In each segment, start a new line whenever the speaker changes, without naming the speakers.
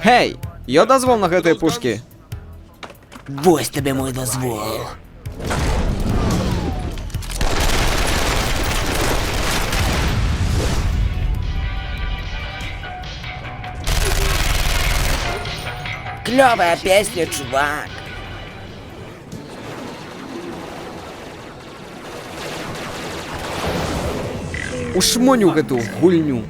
Гей, є дозвол на гэтыя пушкі?
Вось табе мой дазвол. Клёвая песня, чувак.
Ушмоню гэту гульню.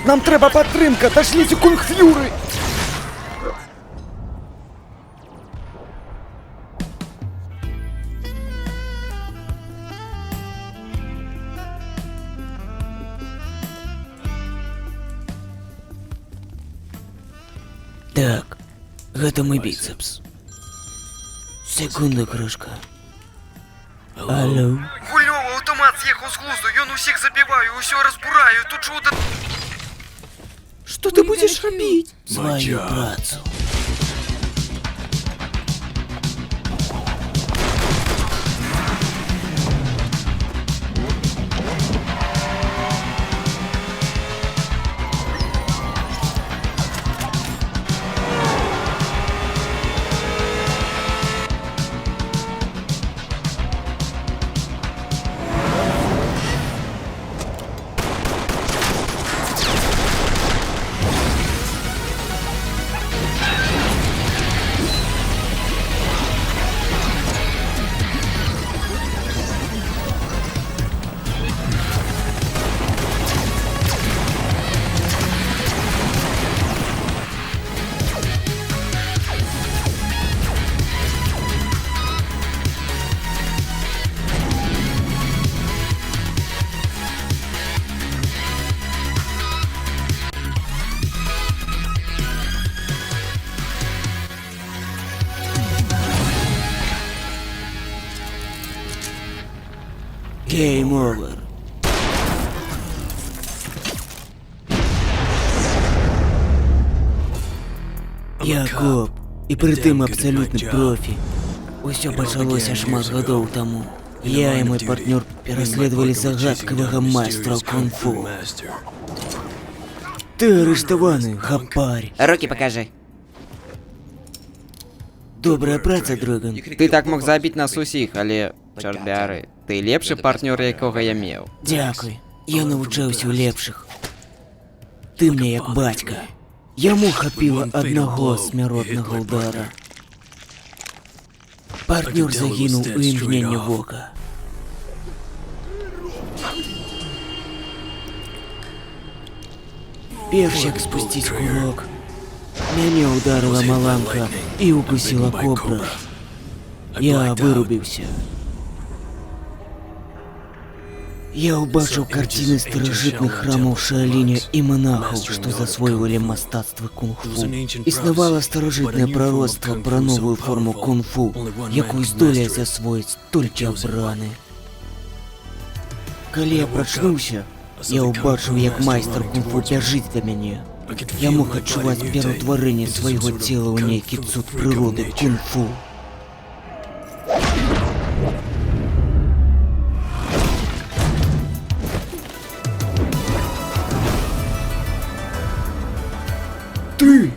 Нам треба підтримка, дошліть кунг-фюри!
Так, гэта мой біцепс. Секунду, крышка. Алло.
Гульовы аўтамат з'ехаў з глузду, ён усіх забівае, усё разбурае, тут жуда... Што ты будзеш рабіць?
Сваю працу. Game over. Я коп, і притым абсалютны профі. Усё пачалося шмат гадоў таму. Я і мой партнёр пераследавалі загадкавага майстра кунг-фу. Ты арыштаваны, хапарь.
Руки покажи.
Добрая праца, Дрэган.
Ты так мог забіць нас усіх, але... Чорт бяры, ты лепшы партнёр, якога я меў.
Дзякуй. Я навучаўся ў лепшых. Ты мне як бацька. Яму хапіла аднаго смяротнага ўдара. Партнёр загінуў у імгненне вока. Перш як спусціць курок, мяне ўдарыла маланка і укусіла кобра. Я вырубіўся. Я ўбачыў карціны старажытных храмаў Шааліня і манахаў, што засвойвалі мастацтва кунг-фу. Існавала старажытнае прароцтва пра новую форму кунг-фу, якую здолее засвоіць толькі абраны. Калі я прачнуўся, я ўбачыў, як майстар кунг-фу бяжыць да мяне. Я мог адчуваць пераўтварэнне свайго цела ў нейкі цуд прыроды кунг-фу.
Ты!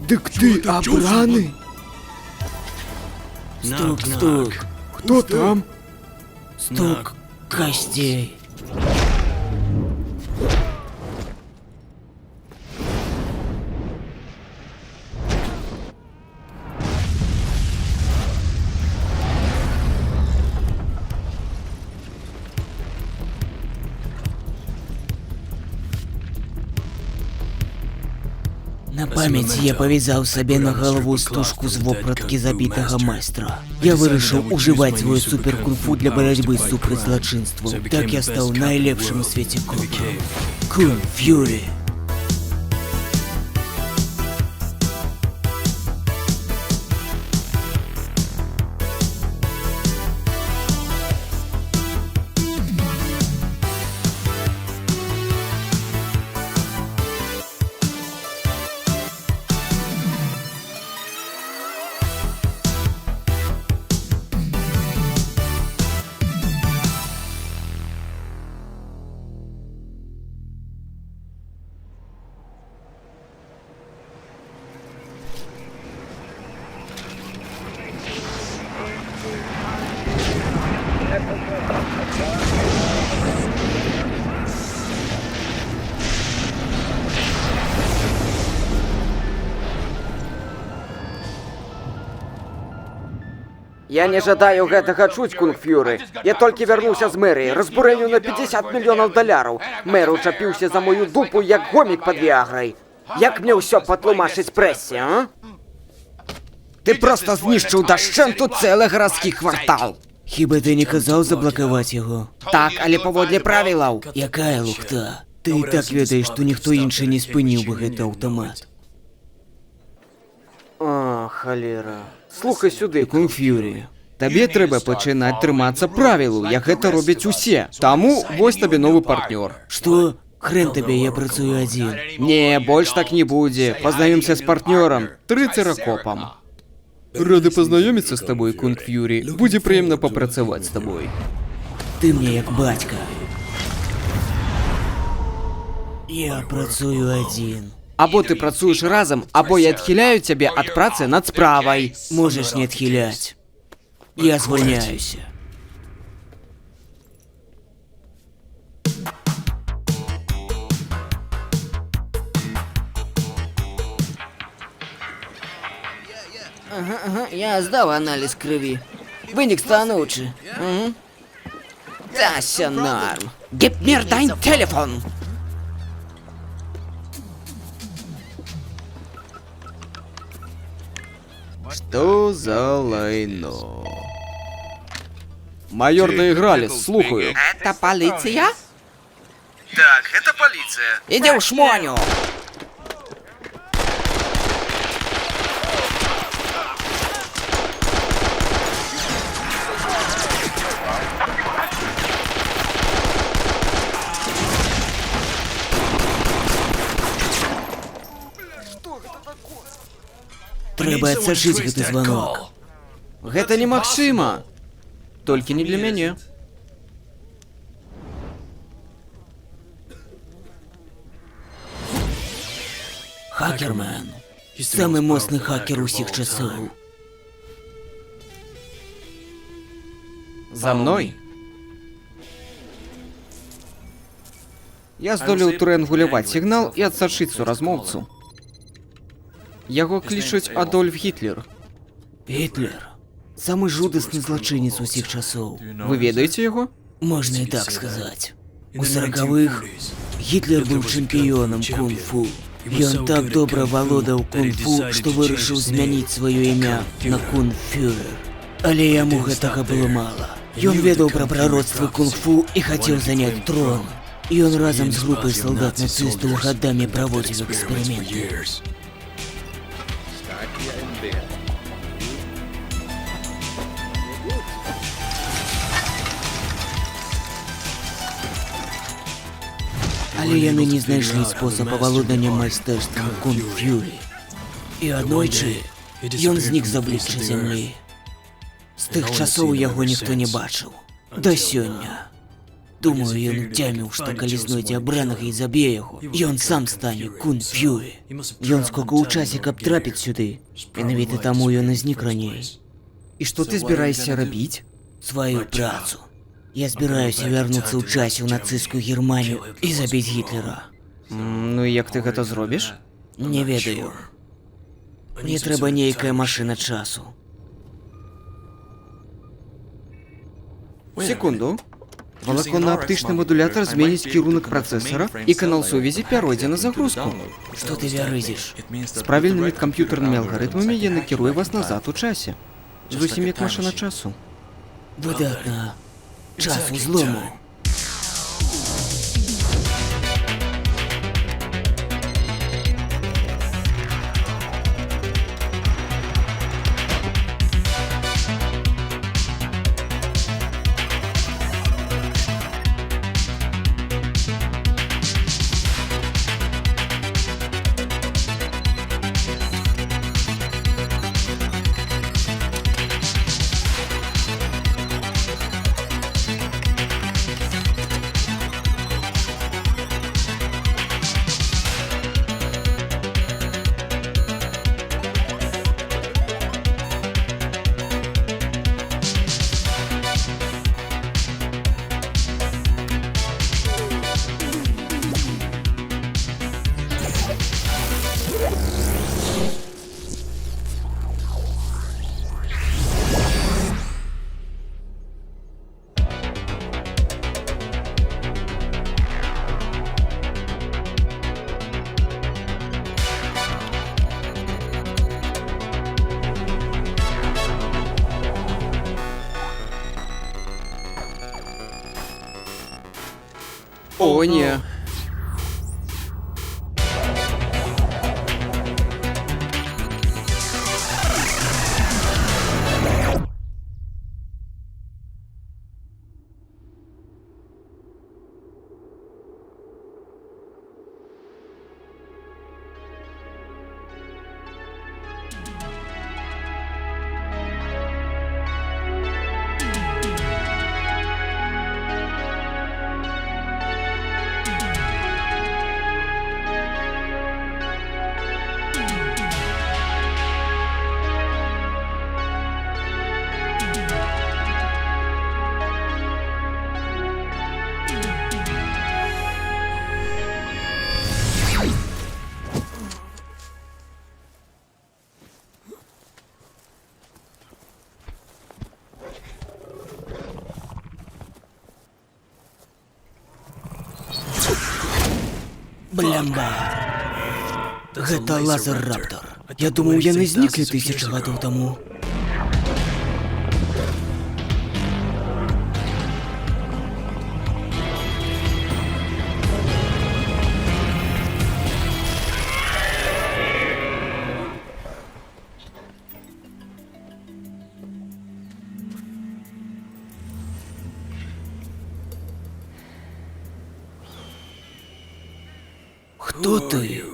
Дык ты абраны?
Стук, стук.
Хто там?
Стук костей. На памяць я павязаў сабе на галаву стужку з вопраткі забітага майстра. Я вырашыў ужываць свой супер-кунг-фу для барацьбы супраць злачынству. Так я стаў найлепшым у свеце копам. Кунг Фьюри.
Я не жадаю гэтага чуць, Кунг Фьюры. Я толькі вярнуўся з мэрыі, разбурэнню на 50 мільёнаў даляраў. Мэр учапіўся за мою дупу, як гомік пад віаграй. Як мне ўсё патлумачыць прэсе, а?
Ты проста знішчыў дашчэнту цэлы гарадскі квартал. Хіба ты не казаў заблакаваць яго?
Так, але паводле правілаў.
Якая лухта? Ты і так ведаеш, што ніхто іншы не спыніў бы гэты аўтамат.
О, халера. Слухай сюды,
Кунг Фьюри. Табе трэба пачынаць трымацца правілу, як гэта робяць усе. Таму вось табе новы партнёр. Што? Хрен табе, я працую адзін.
Не, больш так не будзе. Пазнаёмся з партнёрам, трыцеракопам.
Рады пазнаёміцца з табой, Кунг Фьюри. Будзе прыемна папрацаваць з табой. Ты мне як бацька. Я працую адзін.
Або ты працуеш разам, або я адхіляю цябе ад працы над справай.
Можаш не адхіляць. Я звольняюся. Ага, я здаў аналіз крыві. Вынік станоўчы. Тася норм.
Gib mir dein Telefon.
Что за лайно? Майор Наигралес, слухаю.
Это полиция?
Так, это полиция.
Иди в шмоню.
Трэба адсачыць гэты званок.
Гэта немагчыма. Толькі не для мяне.
Хакермен. Самы моцны хакер усіх часоў.
За мной? Я здолеў трыангуляваць сігнал і адсачыць суразмоўцу. Яго клічуць Адольф Гітлер.
Гітлер? Самы жудасны злачынец усіх часоў.
Вы ведаеце яго?
Можна і так сказаць. У 40-х Гітлер быў чэмпіёнам кунг-фу. Ён так добра валодаў кунг-фу, што вырашыў змяніць сваё імя на Кунг Фюрер. Але яму гэтага было мала. Ён ведаў пра прароцтвы кунг-фу і хацеў заняць трон. Ён разам з групай салдат-нацыстаў гадамі праводзіў эксперыменты. Але яны не знайшлі спосаб авалодання майстэрствам Кунг Фьюри. І аднойчы ён знік з аблічча зямлі. З тых часоў яго ніхто не бачыў. Да сёння. Думаю, ён уцяміў, што калі знойдзе абранага і заб'е яго, ён сам стане Кунг Фьюри. Ён скокаў у часе, каб трапіць сюды. Менавіта таму ён і знік раней.
І што ты збіраешся рабіць?
Сваю працу. Я збіраюся вярнуцца ў часе ў нацысцкую Германію і забіць Гітлера.
Ну і як ты гэта зробіш?
Не ведаю. Мне трэба нейкая машына часу.
Секунду.
Валаконна-аптычны модулятор зменіць кірунак працэсара, і канал сувязі пяройдзе на загрузку.
Что ты вярызіш?
З правільнымі камп'ютарнымі алгарытмамі я накірую вас назад у часе. Зусім як машына часу.
Выдатна. Час узлому.
О, не.
Блямба. Гэта лазер-раптор. Я думаў, яны зніклі тысячы гадоў таму. Хто ты?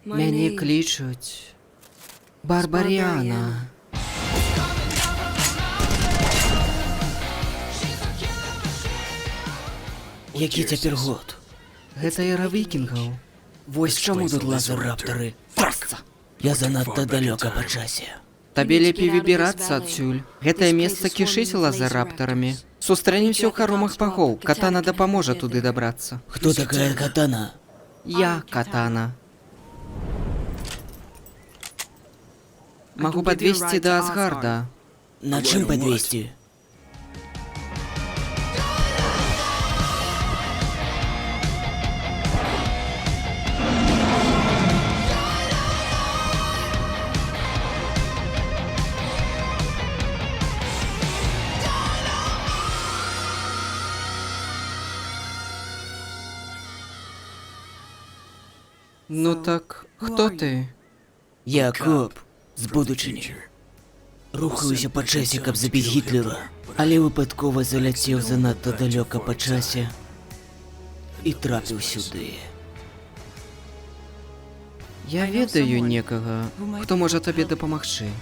Мяне клічуць Барбаріана.
Які цяпер год?
Гэта эра вікінгаў.
Вось чаму тут лазер-раптары? Трасца! Я занадта далёка па часе.
Табе лепей выбірацца адсюль. Гэтае месца кішыць лазер-раптарамі. Сустрэнемся ў харомах багоў. Катана дапаможа туды дабрацца.
Хто такая Катана?
Я Катана. Магу падвесці да Асгарда.
На чым падвесці?
Ну так, хто ты?
Я коп з будучыні. Рухаюся па часе, каб забіць Гітлера, але выпадкова заляцеў занадта далёка па часе і трапіў сюды.
Я ведаю некага, хто можа табе дапамагчы.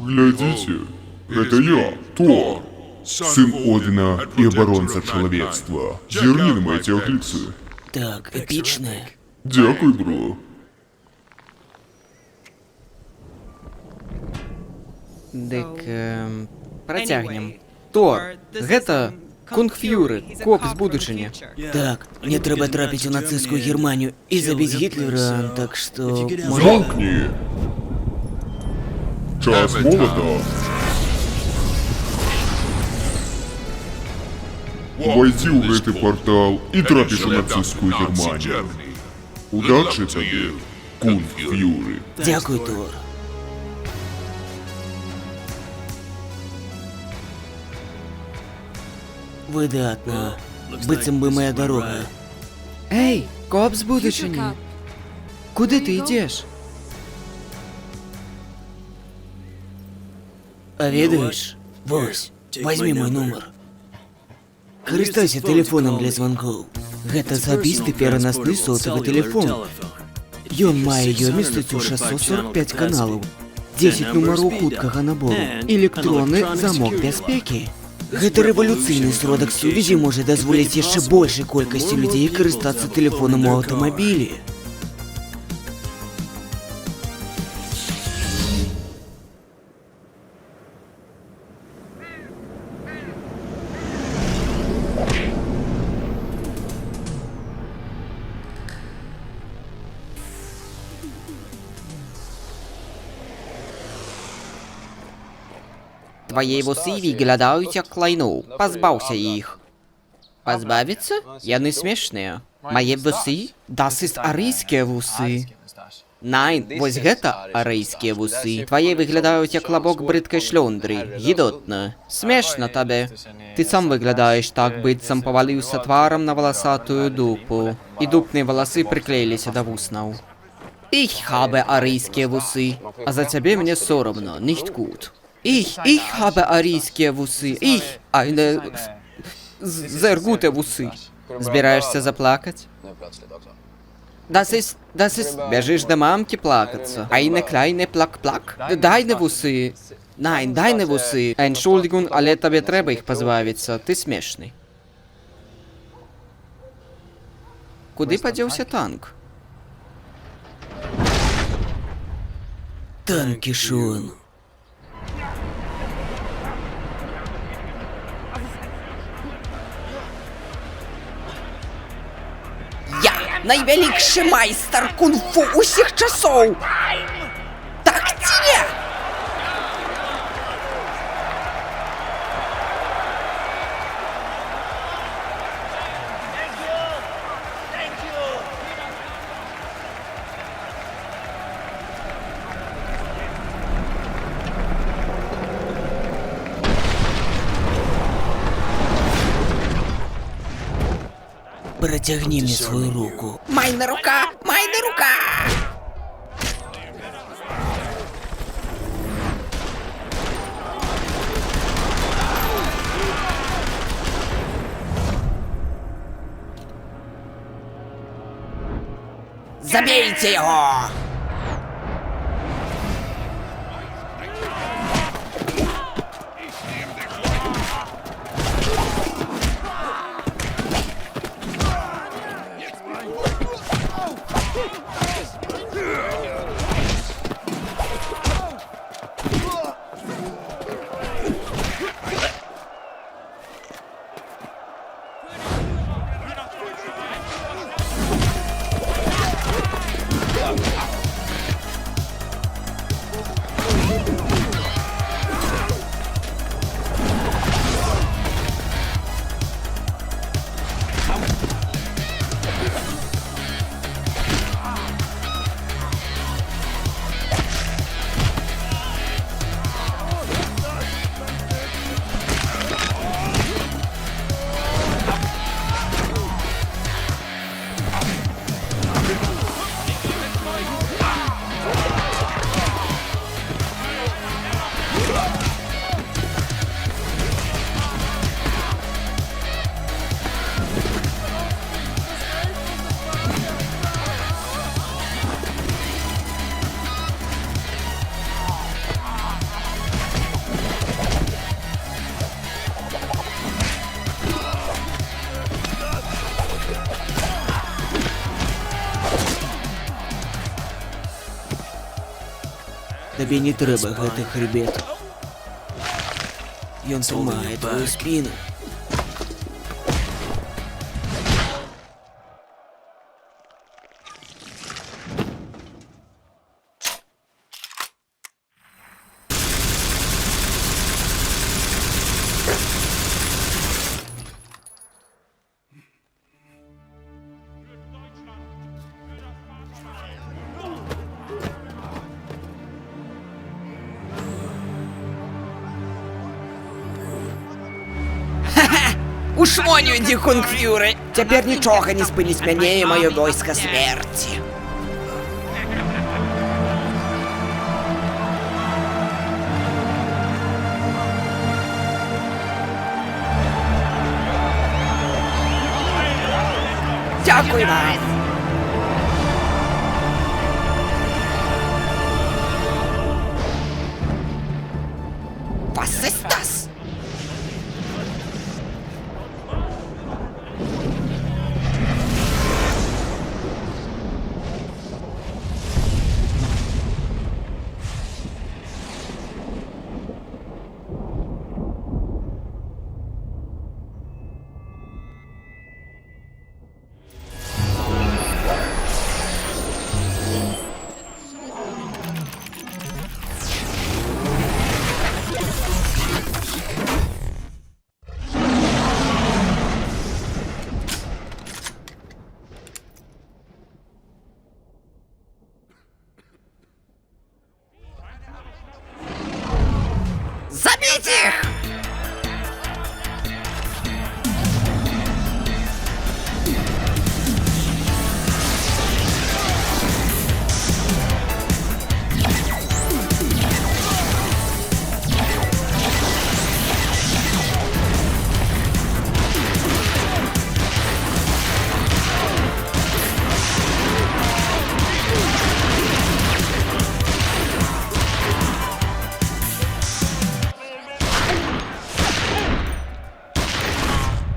Глядите, это я, Тор, сын Одина и оборонца человечества. Зерни на мои теоклипсы.
Так, эпічна.
Дякую, бро.
Дык, працягнем. Тор, гэта Кунг Фьюры, коп з будучыні.
Так, мне трэба трапіць у нацысцкую Германію і забіць Гітлера, так што...
Замкни! Час молота! Увайдзі ў гэты портал і трапіш у нацысцкую Германію. Удачы табе, Кунг Фьюры.
Дзякуй, Тор. Выдатна. Быццам бы моя дарога.
Эй, коп з будучыні. Куды ты ідзеш?
А ведаеш? Вось, возьми мой нумар. Карыстайся тэлефонам для званкоў. Гэта асабісты перанасны сотавы тэлефон. Ён мае ёмістасць у 645 каналаў, 10 нумароў хуткага набору, электронны замок бяспекі. Гэта рэвалюцыйны сродак сувязі можа дазволіць яшчэ большай колькасці людзей карыстацца тэлефонам у аўтамабілі.
Твае вусы выглядаюць як клайноў. Пазбаўся іх. Пазбавіцца? Яны смешныя. Мае вусы? Дасыст арыйскія вусы. Найн, вось гэта арыйскія вусы. Твае выглядаюць як лабок брыдкай шлёндры. Гідотна. Смешна табе. Ты сам выглядаеш так, быццам паваліўся тварам на валасатую дупу. І дупныя валасы прыклеіліся да вуснаў. Ich habe арыйскія вусы. А за цябе мне сорамна, nicht gut. Ich habe арийские вусы. Eine sehr gute вусы. Збираешься заплакать? Das ist... Бежишь до мамки плакаться. Eine kleine плак-плак? Deine вусы. Nein, deine вусы. Entschuldigung, але тебе треба їх позбавиться. Ти смешний. Куди подівся танк?
Танкішон.
Найвялікшы майстар кунг-фу усіх часоў! Так ці не?
Протягни мне свою руку.
Майна рука! Майна рука! Забейте его!
Табе не трэба гэты хребет. ён трымае твою спину.
Ушмонюйте, кунг-фюры!
Цяпер нічога не спыніць мяне і маё войска смерці.
Дякую вам! Was ist das? Забить их!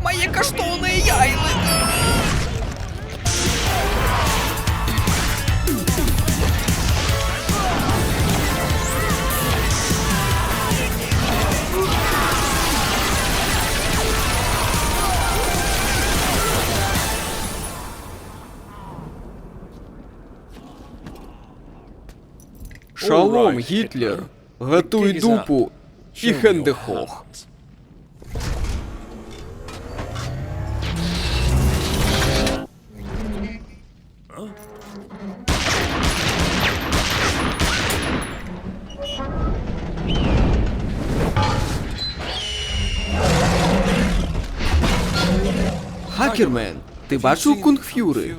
Мои каштоўныя яйлы!
Шалом, Гітлер! Готуй дупу і хендехох. Хакермен, ти бачив кунг-фюри?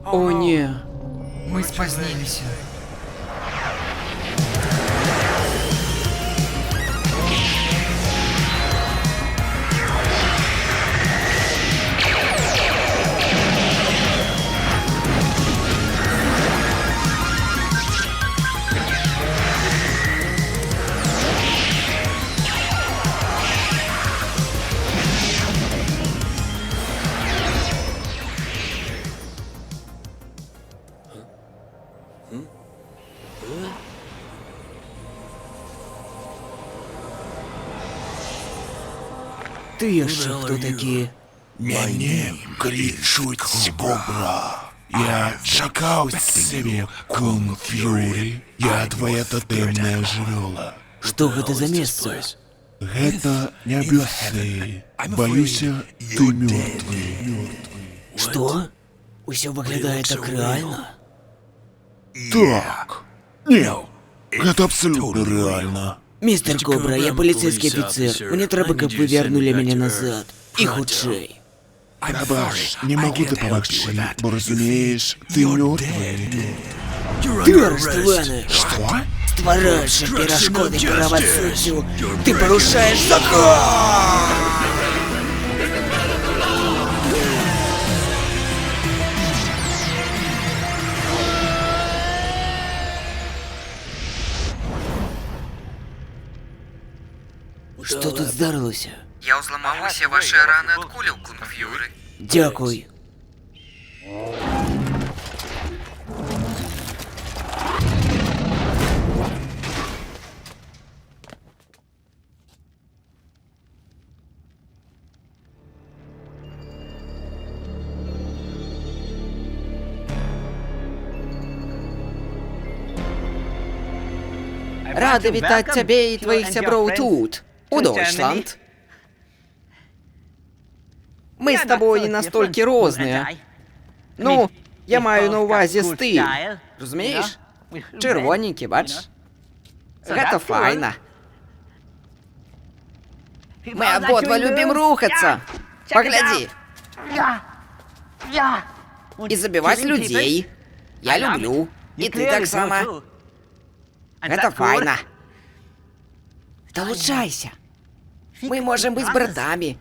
О, ні.
Мы спозднились.
Ти яшчэ хто такі?
Мяне клічуць Кобра. Я чакаў сябе, кунг-фюры. Я твоя татэмная жывёла.
Што гэта за месца?
Гэта нябёсы. Баюся, ты мёртвы.
Што? Усё выглядае так рэальна?
Так. Не, гэта абсалютна рэальна.
Містер Кобра, я паліцейскі афіцер. Мне трэба, каб вы вярнулі мяне назад. І хутчэй.
Прабач, не магу дапамагчы, бо разумееш, ты мёртвы.
Ты арыштаваны!
Што?
Ствараючы перашкоды правасуддзю, ты парушаеш закон! Што тут здарылася?
Я ўзламаў усе ваши раны ад куляў, кунг-фюры.
Дзякуй.
Рады вітаць цябе і тваіх сяброў тут, у Дойчланд. Мы з табою не настолькі розныя. Ну, я маю на ўвазе стыль. Разумееш? Чырвоненькі, бачиш? Гэта файна. Мы абодва любім рухацца. Паглядзі. І забіваць людзей. Я люблю. І ты таксама. Гэта файна. Далучайся. Мы можам быць братамі.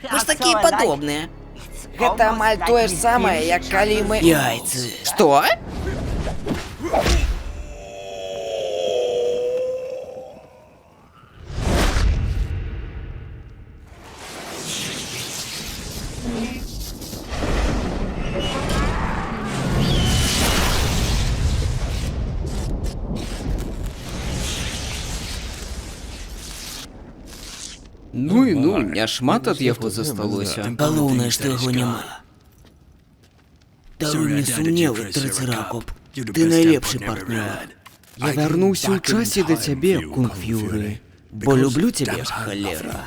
Мы ж такія падобныя. Гэта амаль тое ж самае, як калі мы...
Яйцы.
Што?
Ну і ну, няшмат ад яго засталося.
Галоўнае, што яго няма. Там не сумневы, трыцэракоп. Ты найлепшы партнёр.
Я вярнуўся ў часе да цябе, кунг-фюры.
Бо люблю цябе, халера.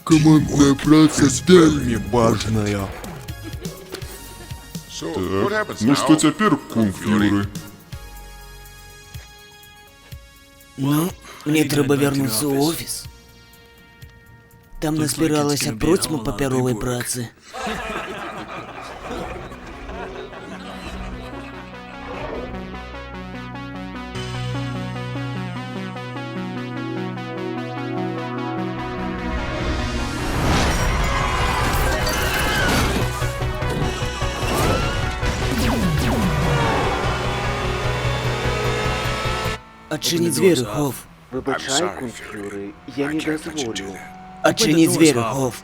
Командная праца вельмі важная. Так, ну што цяпер, кунг-фюры?
Ну, мне трэба вярнуцца ў офіс. Там назбіралася процьма папяровай працы. Адчыні дзверы, Хоф.
Выбачай, кунг-фюры, я не дазволю.
Адчыні дзверы, Хоф.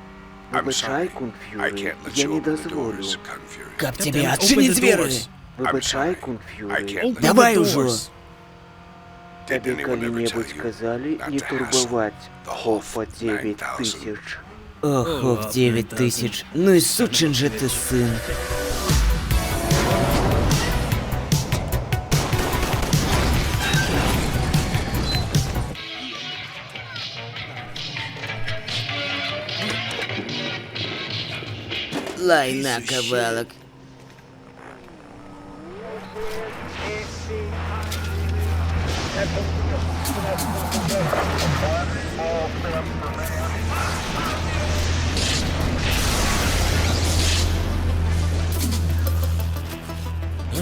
Выбачай, кунг-фюры, я не дазволю.
Каб цябе адчыні дзверы.
Выбачай, кунг-фюры.
Давай ужо.
Табе калі-небудзь казалі не турбаваць Хофа 9000.
О, Хоф 9000. Ну і сучын же ты сын. Лайна, кавалок.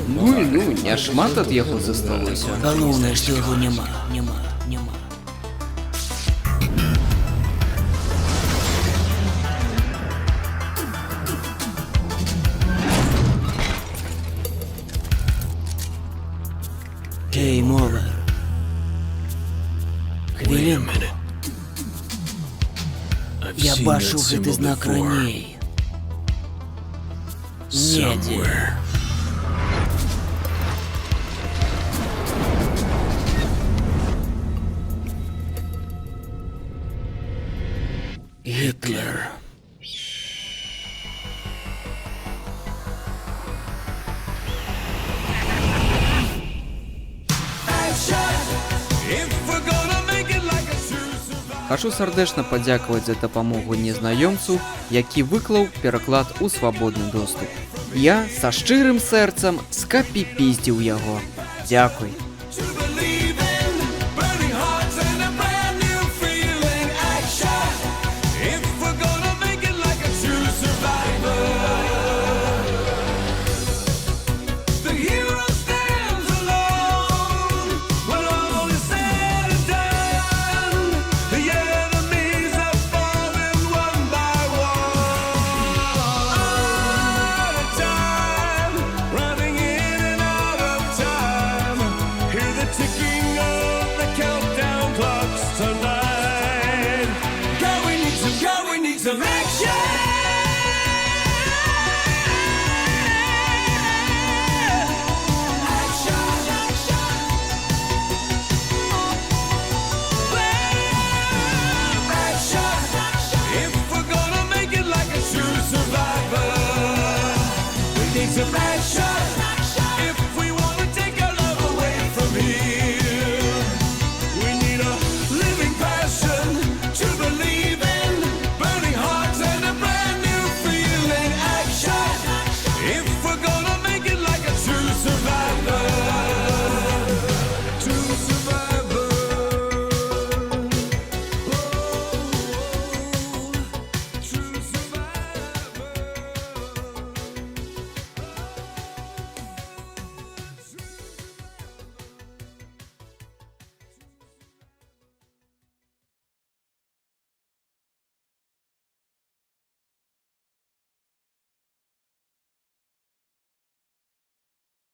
Ну і ну, няшмат ад яго засталося.
Галоўнае, што яго няма. Гейм овер. Хвілінку. Я бачыў гэты знак раней. Недзе. Гитлер.
Хачу сардэчна падзякаваць за дапамогу незнаёмцу, які выклаў пераклад у свабодны доступ. Я са шчырым сэрцам скапіпіздзіў яго. Дзякуй.
Ticking of the countdown clocks tonight. God, we need some action.